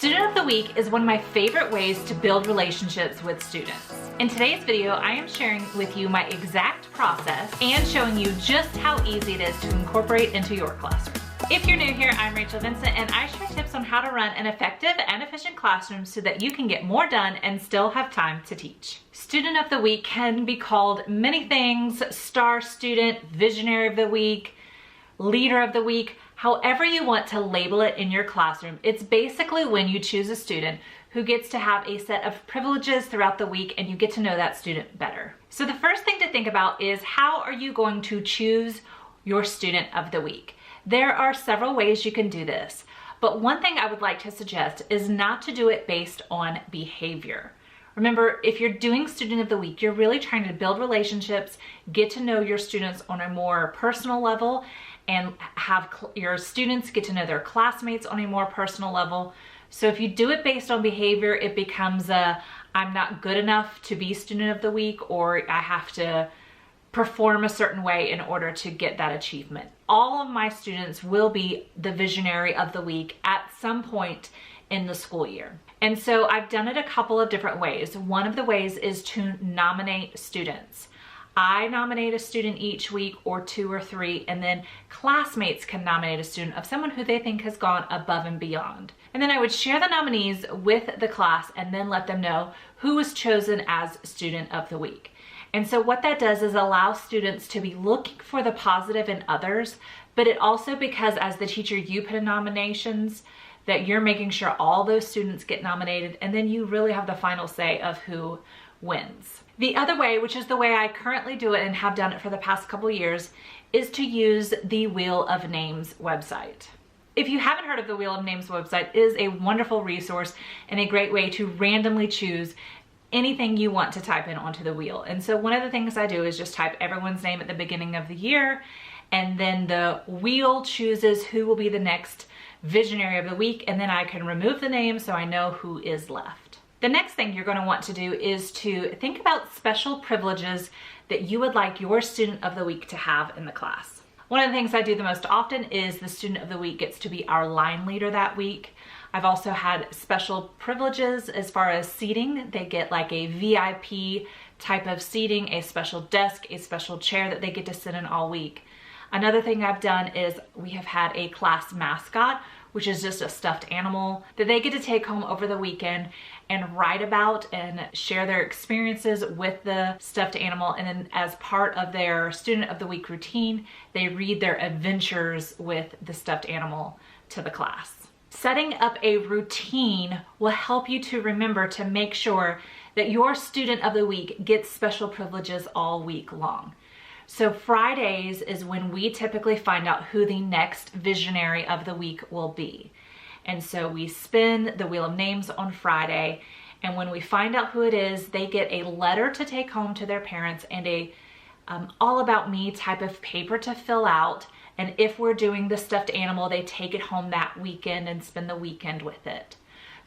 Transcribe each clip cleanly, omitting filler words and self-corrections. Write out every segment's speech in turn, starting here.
Student of the Week is one of my favorite ways to build relationships with students. In today's video, I am sharing with you my exact process and showing you just how easy it is to incorporate into your classroom. If you're new here, I'm Rachel Vincent and I share tips on how to run an effective and efficient classroom so that you can get more done and still have time to teach. Student of the Week can be called many things: star student, visionary of the week, leader of the week. However you want to label it in your classroom, it's basically when you choose a student who gets to have a set of privileges throughout the week and you get to know that student better. So the first thing to think about is, how are you going to choose your student of the week? There are several ways you can do this, but one thing I would like to suggest is not to do it based on behavior. Remember, if you're doing student of the week, you're really trying to build relationships, get to know your students on a more personal level, and have your students get to know their classmates on a more personal level. So if you do it based on behavior, it becomes I'm not good enough to be student of the week, or I have to perform a certain way in order to get that achievement. All of my students will be the visionary of the week at some point in the school year. And so I've done it a couple of different ways. One of the ways is to nominate students. I nominate a student each week, or 2 or 3, and then classmates can nominate a student of someone who they think has gone above and beyond. And then I would share the nominees with the class and then let them know who was chosen as student of the week. And so what that does is allow students to be looking for the positive in others, but it also, because as the teacher you put in nominations, that you're making sure all those students get nominated, and then you really have the final say of who wins. The other way, which is the way I currently do it and have done it for the past couple years, is to use the Wheel of Names website. If you haven't heard of the Wheel of Names website, it is a wonderful resource and a great way to randomly choose anything you want to type in onto the wheel. And so one of the things I do is just type everyone's name at the beginning of the year, and then the wheel chooses who will be the next visionary of the week, and then I can remove the name so I know who is left. The next thing you're going to want to do is to think about special privileges that you would like your student of the week to have in the class. One of the things I do the most often is the student of the week gets to be our line leader that week. I've also had special privileges as far as seating. They get like a VIP type of seating, a special desk, a special chair that they get to sit in all week. Another thing I've done is we have had a class mascot, which is just a stuffed animal that they get to take home over the weekend and write about and share their experiences with the stuffed animal. And then as part of their student of the week routine, they read their adventures with the stuffed animal to the class. Setting up a routine will help you to remember to make sure that your student of the week gets special privileges all week long. So Fridays is when we typically find out who the next visionary of the week will be. And so we spin the Wheel of Names on Friday, and when we find out who it is, they get a letter to take home to their parents and a all about me type of paper to fill out. And if we're doing the stuffed animal, they take it home that weekend and spend the weekend with it.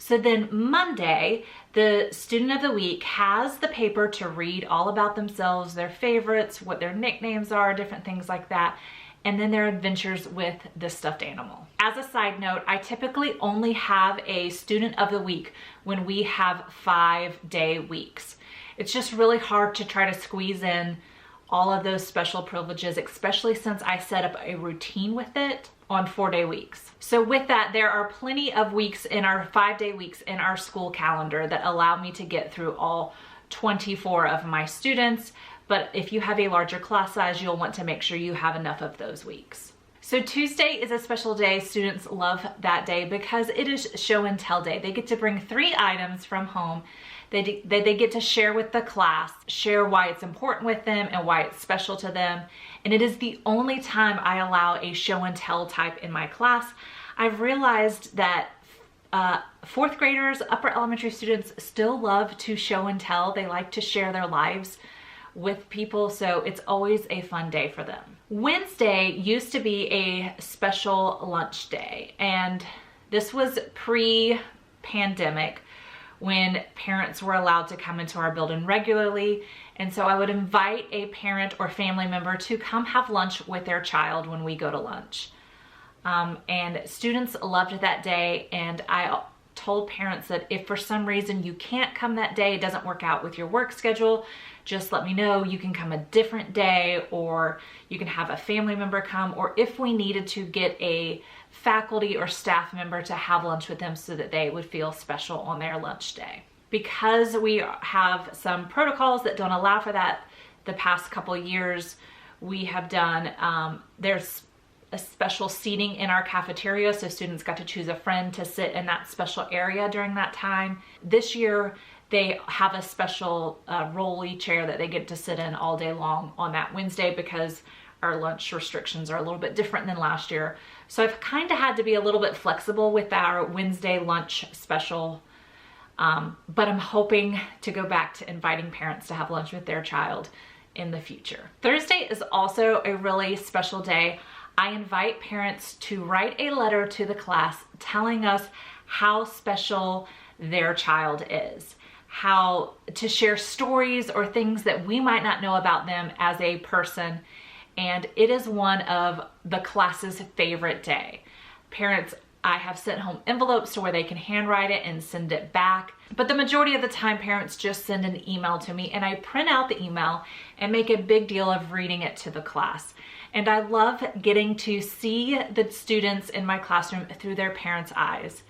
So then Monday, the student of the week has the paper to read all about themselves, their favorites, what their nicknames are, different things like that, and then their adventures with the stuffed animal. As a side note, I typically only have a student of the week when we have 5-day weeks. It's just really hard to try to squeeze in all of those special privileges, especially since I set up a routine with it on 4-day weeks. So with that, there are plenty of weeks in our 5-day weeks in our school calendar that allow me to get through all 24 of my students. But if you have a larger class size, you'll want to make sure you have enough of those weeks. So Tuesday is a special day. Students love that day because it is show and tell day. They get to bring 3 items from home that they get to share with the class, share why it's important with them and why it's special to them. And it is the only time I allow a show and tell type in my class. I've realized that 4th graders, upper elementary students still love to show and tell. They like to share their lives with people, so it's always a fun day for them. Wednesday used to be a special lunch day, and this was pre-pandemic when parents were allowed to come into our building regularly. And so I would invite a parent or family member to come have lunch with their child when we go to lunch. And students loved that day, and I told parents that if for some reason you can't come that day, it doesn't work out with your work schedule, just let me know. You can come a different day, or you can have a family member come, or if we needed to get a faculty or staff member to have lunch with them so that they would feel special on their lunch day. Because we have some protocols that don't allow for that the past couple years, we have done, there's a special seating in our cafeteria, so students got to choose a friend to sit in that special area during that time. This year, they have a special rolly chair that they get to sit in all day long on that Wednesday because our lunch restrictions are a little bit different than last year. So I've kind of had to be a little bit flexible with our Wednesday lunch special, but I'm hoping to go back to inviting parents to have lunch with their child in the future. Thursday is also a really special day. I invite parents to write a letter to the class telling us how special their child is, how to share stories or things that we might not know about them as a person. And it is one of the class's favorite day. Parents, I have sent home envelopes to where they can handwrite it and send it back. But the majority of the time, parents just send an email to me and I print out the email and make a big deal of reading it to the class. And I love getting to see the students in my classroom through their parents' eyes.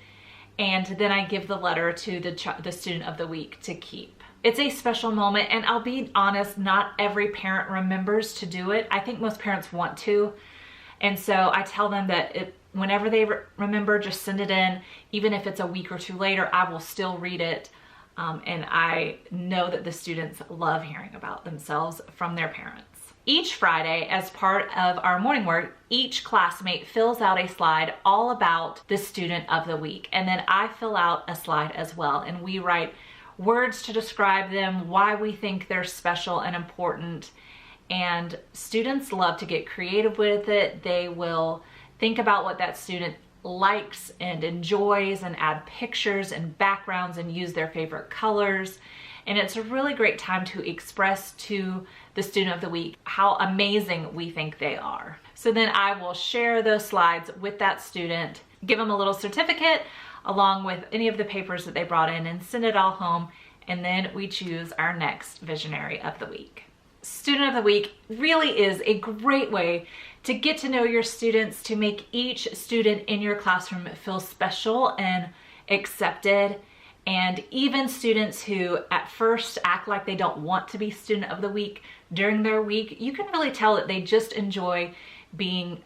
And then I give the letter to the student of the week to keep. It's a special moment, and I'll be honest, not every parent remembers to do it. I think most parents want to. And so I tell them that whenever they remember, just send it in. Even if it's a week or two later, I will still read it. And I know that the students love hearing about themselves from their parents. Each Friday, as part of our morning work, each classmate fills out a slide all about the student of the week. And then I fill out a slide as well. And we write words to describe them, why we think they're special and important. And students love to get creative with it. They will think about what that student likes and enjoys and add pictures and backgrounds and use their favorite colors. And it's a really great time to express to the student of the week how amazing we think they are. So then I will share those slides with that student, give them a little certificate along with any of the papers that they brought in, and send it all home. And then we choose our next visionary of the week. Student of the week really is a great way to get to know your students, to make each student in your classroom feel special and accepted. And even students who at first act like they don't want to be student of the week, during their week, you can really tell that they just enjoy being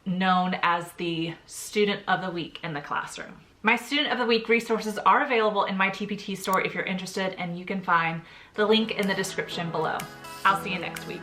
known as the student of the week in the classroom. My student of the week resources are available in my TPT store if you're interested, and you can find the link in the description below. I'll see you next week.